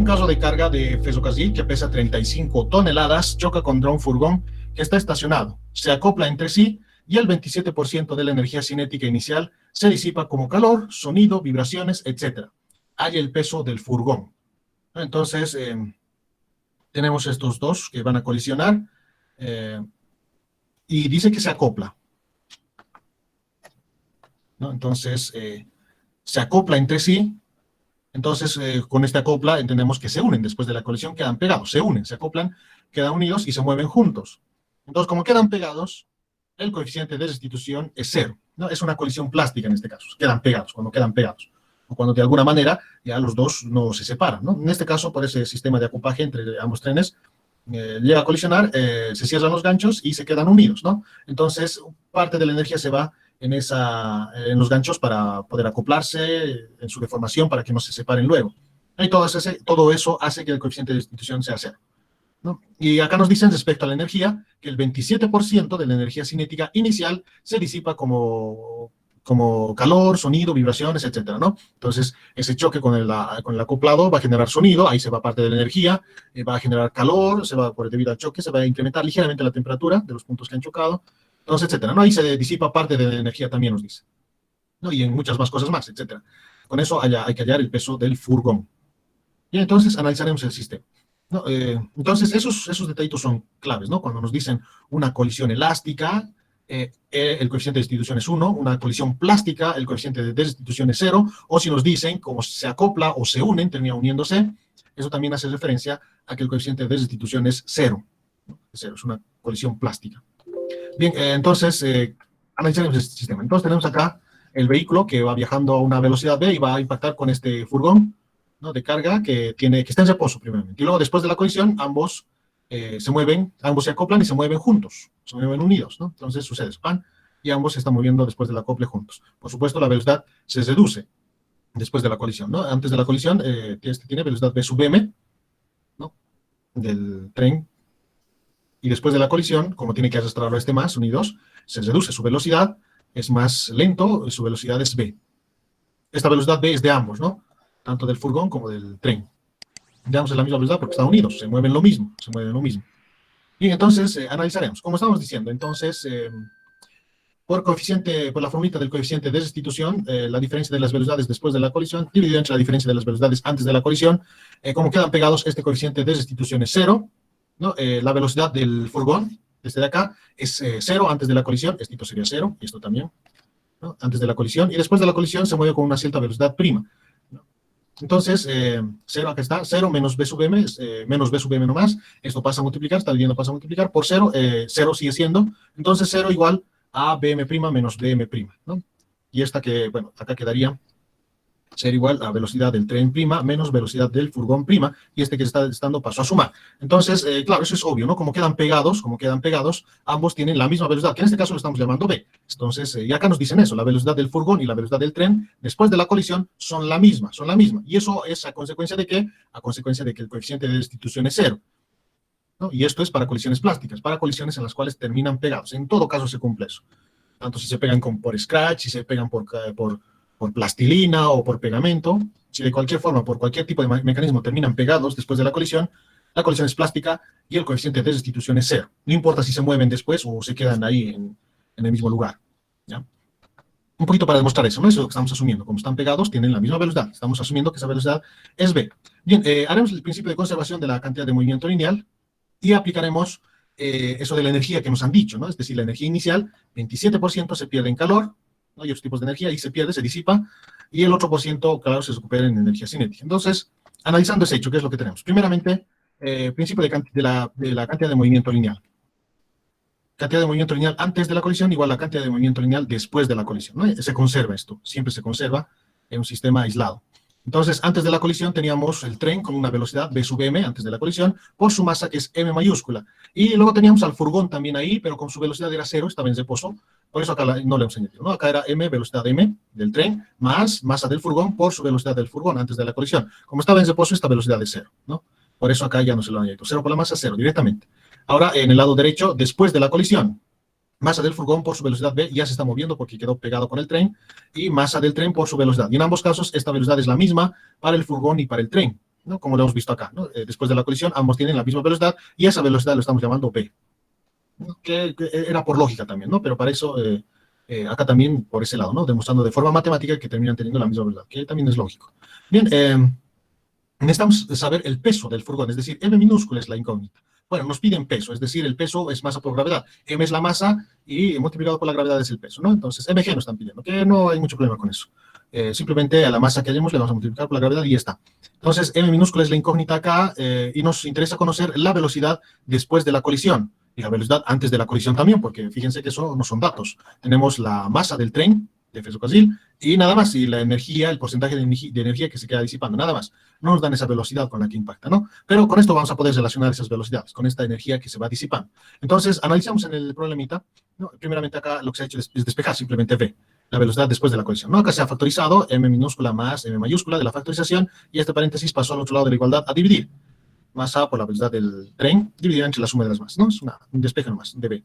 caso de carga de ferrocarril que pesa 35 toneladas choca contra un furgón que está estacionado, se acopla entre sí y el 27% de la energía cinética inicial se disipa como calor, sonido, vibraciones, etc. Hay el peso del furgón. Entonces, tenemos estos dos que van a colisionar y dice que se acopla, ¿no? Entonces, se acopla entre sí. Entonces, con esta acopla entendemos que se unen. Después de la colisión quedan pegados, se unen, se acoplan, quedan unidos y se mueven juntos. Entonces, como quedan pegados, el coeficiente de restitución es cero, ¿no? Es una colisión plástica en este caso, quedan pegados, cuando quedan pegados. O cuando de alguna manera ya los dos no se separan, ¿no? En este caso, por ese sistema de acoplaje entre ambos trenes, llega a colisionar, se cierran los ganchos y se quedan unidos, ¿no? Entonces, parte de la energía se va en los ganchos para poder acoplarse en su deformación para que no se separen luego. Y todo eso hace que el coeficiente de restitución sea cero, ¿no? Y acá nos dicen respecto a la energía que el 27% de la energía cinética inicial se disipa como calor, sonido, vibraciones, etcétera, ¿no? Entonces, ese choque con el acoplado va a generar sonido, ahí se va parte de la energía, va a generar calor, debido al choque, se va a incrementar ligeramente la temperatura de los puntos que han chocado, entonces, etcétera, ¿no? Ahí se disipa parte de la energía también, nos dice, ¿no? Y en muchas más cosas más, etcétera. Con eso hay que hallar el peso del furgón. Y entonces analizaremos el sistema, ¿no? Entonces, esos detallitos son claves, ¿no? Cuando nos dicen una colisión elástica, el coeficiente de restitución es 1, una colisión plástica, el coeficiente de restitución es 0, o si nos dicen como se acopla o se unen, termina uniéndose, eso también hace referencia a que el coeficiente de restitución es 0, ¿no? Es 0, es una colisión plástica. Bien, entonces, analizaremos este sistema. Entonces, tenemos acá el vehículo que va viajando a una velocidad v y va a impactar con este furgón, ¿no?, de carga que está en reposo primeramente. Y luego, después de la colisión, ambos se mueven, ambos se acoplan y se mueven juntos, se mueven unidos, ¿no? Entonces sucede eso, y ambos se están moviendo después del acople juntos. Por supuesto, la velocidad se reduce después de la colisión, ¿no? Antes de la colisión, tiene velocidad v sub m, ¿no?, del tren, y después de la colisión, como tiene que arrastrarlo más unidos, se reduce su velocidad, es más lento, su velocidad es v. Esta velocidad v es de ambos, ¿no?, tanto del furgón como del tren. Digamos, es la misma velocidad porque están unidos, se mueven lo mismo, Bien, entonces, analizaremos. Como estamos diciendo, entonces, por la formulita del coeficiente de restitución, la diferencia de las velocidades después de la colisión, dividido entre la diferencia de las velocidades antes de la colisión, como quedan pegados, este coeficiente de restitución es 0, ¿no? La velocidad del furgón, desde acá, es 0 antes de la colisión, esto sería 0, y esto también, ¿no?, antes de la colisión, y después de la colisión se mueve con una cierta velocidad prima. Entonces, 0, acá está, 0 menos b sub m, menos b sub m nomás, esto pasa a multiplicar, está dividiendo, pasa a multiplicar por 0, 0 sigue siendo, entonces 0 igual a bm' menos bm', ¿no? Y esta que, bueno, acá quedaría ser igual a velocidad del tren prima menos velocidad del furgón prima, y este que está dando paso a sumar. Entonces, claro, eso es obvio, ¿no? Como quedan pegados, ambos tienen la misma velocidad, que en este caso lo estamos llamando v. Entonces, y acá nos dicen eso, la velocidad del furgón y la velocidad del tren, después de la colisión, son la misma. ¿Y eso es a consecuencia de qué? A consecuencia de que el coeficiente de restitución es 0, ¿no? Y esto es para colisiones plásticas, para colisiones en las cuales terminan pegados. En todo caso se cumple eso. Tanto si se pegan por scratch, si se pegan por plastilina o por pegamento, si de cualquier forma, por cualquier tipo de mecanismo terminan pegados después de la colisión es plástica y el coeficiente de restitución es 0. No importa si se mueven después o se quedan ahí en el mismo lugar, ¿ya? Un poquito para demostrar eso, ¿no? Eso es lo que estamos asumiendo. Como están pegados, tienen la misma velocidad. Estamos asumiendo que esa velocidad es v. Bien, haremos el principio de conservación de la cantidad de movimiento lineal y aplicaremos eso de la energía que nos han dicho, ¿no? Es decir, la energía inicial, 27% se pierde en calor, ¿no? Hay otros tipos de energía, y se pierde, se disipa, y el otro por ciento, claro, se recupera en energía cinética. Entonces, analizando ese hecho, ¿qué es lo que tenemos? Primeramente, principio de la cantidad de movimiento lineal. Cantidad de movimiento lineal antes de la colisión igual a la cantidad de movimiento lineal después de la colisión, ¿no? Se conserva esto, siempre se conserva en un sistema aislado. Entonces, antes de la colisión teníamos el tren con una velocidad v sub m antes de la colisión, por su masa que es m mayúscula. Y luego teníamos al furgón también ahí, pero con su velocidad era 0, estaba en reposo. Por eso acá no le hemos añadido, ¿no? Acá era m, velocidad m del tren, más masa del furgón por su velocidad del furgón antes de la colisión. Como estaba en reposo, esta velocidad es 0, ¿no? Por eso acá ya no se lo han añadido. 0 por la masa, 0 directamente. Ahora, en el lado derecho, después de la colisión, masa del furgón por su velocidad v ya se está moviendo porque quedó pegado con el tren, y masa del tren por su velocidad. Y en ambos casos, esta velocidad es la misma para el furgón y para el tren. ¿no? Como lo hemos visto acá, ¿no? Después de la colisión, ambos tienen la misma velocidad y esa velocidad lo estamos llamando v, ¿no? Que era por lógica también, ¿no? Pero para eso, acá también por ese lado, ¿no? Demostrando de forma matemática que terminan teniendo la misma velocidad, que también es lógico. Bien, necesitamos saber el peso del furgón, es decir, m minúscula es la incógnita. Bueno, nos piden peso, es decir, el peso es masa por gravedad. M es la masa y multiplicado por la gravedad es el peso, ¿no? Entonces, mg nos están pidiendo, que no hay mucho problema con eso. Simplemente a la masa que hayamos le vamos a multiplicar por la gravedad y ya está. Entonces, m minúscula es la incógnita acá y nos interesa conocer la velocidad después de la colisión y la velocidad antes de la colisión también, porque fíjense que eso no son datos. Tenemos la masa del tren de ferrocarril y nada más, y la energía, el porcentaje de energía que se queda disipando, nada más. No nos dan esa velocidad con la que impacta, ¿no? Pero con esto vamos a poder relacionar esas velocidades, con esta energía que se va disipando. Entonces, analizamos en el problemita, ¿no? Primeramente acá lo que se ha hecho es despejar simplemente v, la velocidad después de la colisión, ¿no? Acá se ha factorizado m minúscula más m mayúscula de la factorización y este paréntesis pasó al otro lado de la igualdad a dividir. Masa por la velocidad del tren dividida entre la suma de las masas, ¿no? Es un despeje nomás, de v.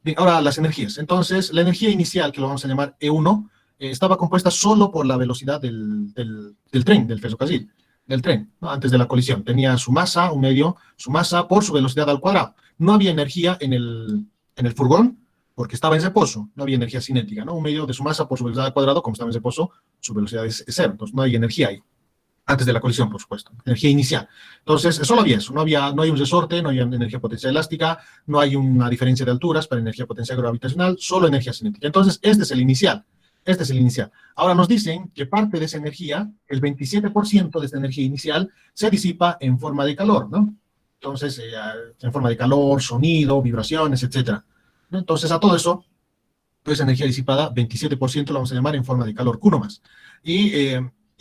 Bien, ahora las energías. Entonces, la energía inicial, que lo vamos a llamar E1, estaba compuesta solo por la velocidad del tren, del ferrocarril, del tren, ¿no? Antes de la colisión. Tenía su masa, un medio, su masa por su velocidad al cuadrado. No había energía en el furgón porque estaba en reposo. No había energía cinética, ¿no? Un medio de su masa por su velocidad al cuadrado, como estaba en reposo, su velocidad es cero. Entonces, no hay energía ahí. Antes de la colisión, por supuesto, energía inicial. Entonces, solo había eso, no hay un resorte, no hay energía potencial elástica, no hay una diferencia de alturas para energía potencial gravitacional, solo energía cinética. Entonces, este es el inicial, este es el inicial. Ahora nos dicen que parte de esa energía, el 27% de esta energía inicial, se disipa en forma de calor, ¿no? Entonces, en forma de calor, sonido, vibraciones, etcétera, ¿no? Entonces, a todo eso, pues energía disipada, 27% lo vamos a llamar en forma de calor, Q nomás.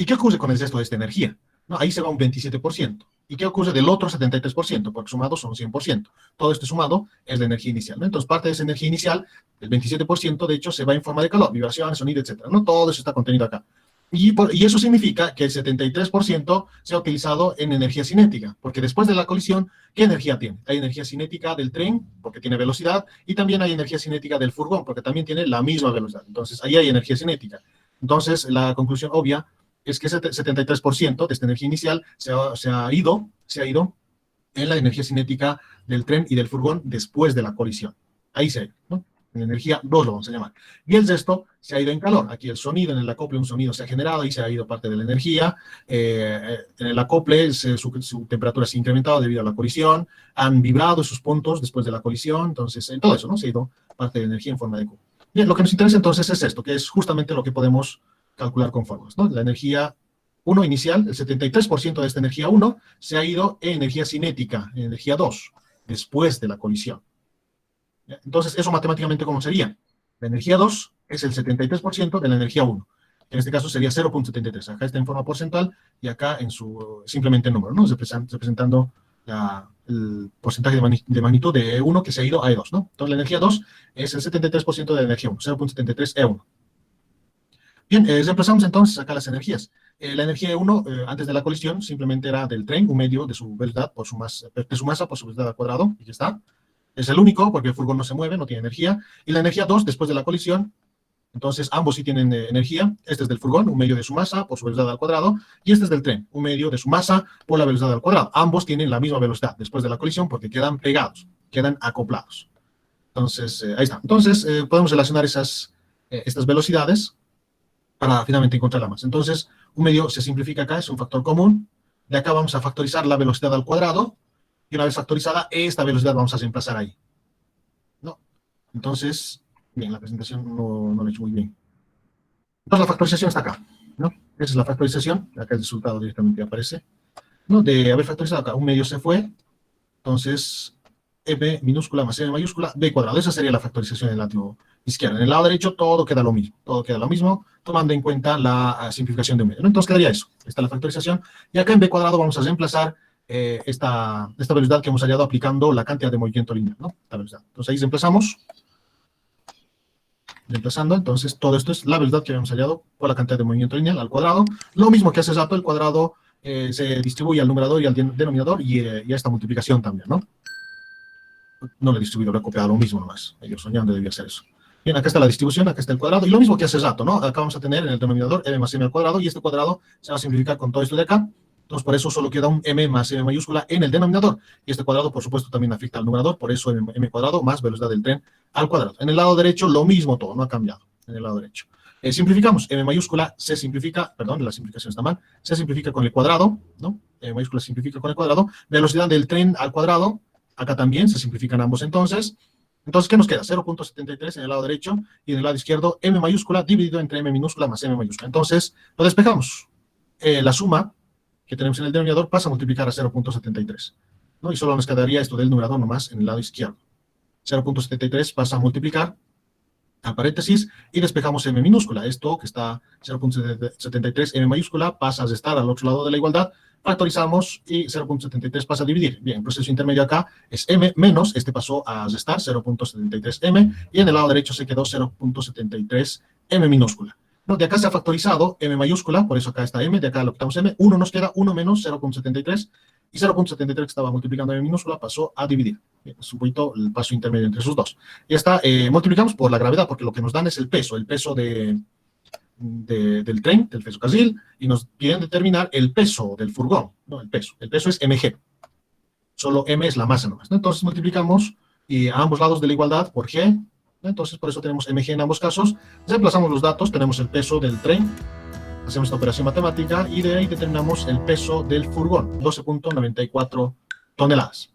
¿Y qué ocurre con el resto de esta energía? ¿No? Ahí se va un 27%. ¿Y qué ocurre del otro 73%? Porque sumados son 100%. Todo esto sumado es la energía inicial, ¿no? Entonces, parte de esa energía inicial, el 27%, de hecho, se va en forma de calor, vibraciones, sonido, etcétera, ¿no? Todo eso está contenido acá. Y eso significa que el 73% se ha utilizado en energía cinética, porque después de la colisión, ¿qué energía tiene? Hay energía cinética del tren, porque tiene velocidad, y también hay energía cinética del furgón, porque también tiene la misma velocidad. Entonces, ahí hay energía cinética. Entonces, la conclusión obvia es que ese 73% de esta energía inicial se ha ido en la energía cinética del tren y del furgón después de la colisión. Ahí se ha ido, ¿no? En energía 2 lo vamos a llamar. Y el resto se ha ido en calor. Aquí el sonido, en el acople un sonido se ha generado y se ha ido parte de la energía. En el acople su temperatura se ha incrementado debido a la colisión. Han vibrado sus puntos después de la colisión. Entonces, en todo eso, ¿no? Se ha ido parte de la energía en forma de Q. Bien, lo que nos interesa entonces es esto, que es justamente lo que podemos calcular con fórmulas, ¿no? La energía 1 inicial, el 73% de esta energía 1 se ha ido en energía cinética, en energía 2, después de la colisión. Entonces, ¿eso matemáticamente cómo sería? La energía 2 es el 73% de la energía 1. En este caso sería 0.73. Acá está en forma porcentual y acá en su simplemente número, ¿no? Representando el porcentaje de magnitud de E1 que se ha ido a E2, ¿no? Entonces, la energía 2 es el 73% de la energía 1, 0.73 E1. Bien, reemplazamos entonces acá las energías. La energía E1, antes de la colisión, simplemente era del tren, un medio de su velocidad por su masa, por su velocidad al cuadrado, y aquí está. Es el único, porque el furgón no se mueve, no tiene energía. Y la energía 2, después de la colisión, entonces ambos sí tienen energía. Este es del furgón, un medio de su masa por su velocidad al cuadrado, y este es del tren, un medio de su masa por la velocidad al cuadrado. Ambos tienen la misma velocidad después de la colisión porque quedan pegados, quedan acoplados. Entonces, ahí está. Entonces, podemos relacionar estas velocidades para finalmente encontrar la masa. Entonces, un medio se simplifica acá, es un factor común. De acá vamos a factorizar la velocidad al cuadrado, y una vez factorizada, esta velocidad vamos a reemplazar ahí, ¿no? Entonces, bien, la presentación no lo he hecho muy bien. Entonces, la factorización está acá, ¿no? Esa es la factorización, acá el resultado directamente aparece, ¿no? De haber factorizado acá, un medio se fue, entonces, m minúscula más m mayúscula, b cuadrado. Esa sería la factorización en el lado izquierdo. En el lado derecho todo queda lo mismo, tomando en cuenta la simplificación de un medio, ¿no? Entonces quedaría eso. Esta es la factorización. Y acá en b cuadrado vamos a reemplazar esta velocidad que hemos hallado aplicando la cantidad de movimiento lineal, ¿no? Esta velocidad. Entonces ahí reemplazamos. Reemplazando, entonces todo esto es la velocidad que habíamos hallado por la cantidad de movimiento lineal al cuadrado. Lo mismo que hace rato, el cuadrado se distribuye al numerador y al denominador y a esta multiplicación también, ¿no? No lo he distribuido, lo he copiado lo mismo nomás. Yo soñando debía hacer eso. Bien, acá está la distribución, acá está el cuadrado, y lo mismo que hace rato, ¿no? Acá vamos a tener en el denominador m más m al cuadrado, y este cuadrado se va a simplificar con todo esto de acá, Entonces, por eso solo queda un m más m mayúscula en el denominador. Y este cuadrado, por supuesto, también afecta al numerador, por eso m cuadrado más velocidad del tren al cuadrado. En el lado derecho, lo mismo todo, no ha cambiado en el lado derecho. Simplificamos, m mayúscula se simplifica, perdón, la simplificación está mal, se simplifica con el cuadrado, ¿no? M mayúscula se simplifica con el cuadrado, velocidad del tren al cuadrado, acá también se simplifican ambos entonces. Entonces, ¿qué nos queda? 0.73 en el lado derecho y en el lado izquierdo m mayúscula dividido entre m minúscula más m mayúscula. Entonces, lo despejamos. La suma que tenemos en el denominador pasa a multiplicar a 0.73, ¿no? Y solo nos quedaría esto del numerador nomás en el lado izquierdo. 0.73 pasa a multiplicar a paréntesis y despejamos m minúscula. Esto que está 0.73 m mayúscula pasa a restar al otro lado de la igualdad, factorizamos y 0.73 pasa a dividir. Bien, el proceso intermedio acá es m menos, este pasó a restar 0.73 m y en el lado derecho se quedó 0.73 m minúscula. No, de acá se ha factorizado m mayúscula, por eso acá está m, de acá lo quitamos m, 1 nos queda 1 menos 0.73 y 0.73 que estaba multiplicando m minúscula pasó a dividir. Bien, es un poquito el paso intermedio entre esos dos. Y está, multiplicamos por la gravedad, porque lo que nos dan es el peso del tren, del ferrocarril, y nos piden determinar el peso del furgón, ¿no? El peso es mg. Solo m es la masa nomás, ¿no? Entonces multiplicamos y a ambos lados de la igualdad por g, ¿no? Entonces por eso tenemos mg en ambos casos. Reemplazamos los datos, tenemos el peso del tren, hacemos esta operación matemática y de ahí determinamos el peso del furgón, 12.94 toneladas.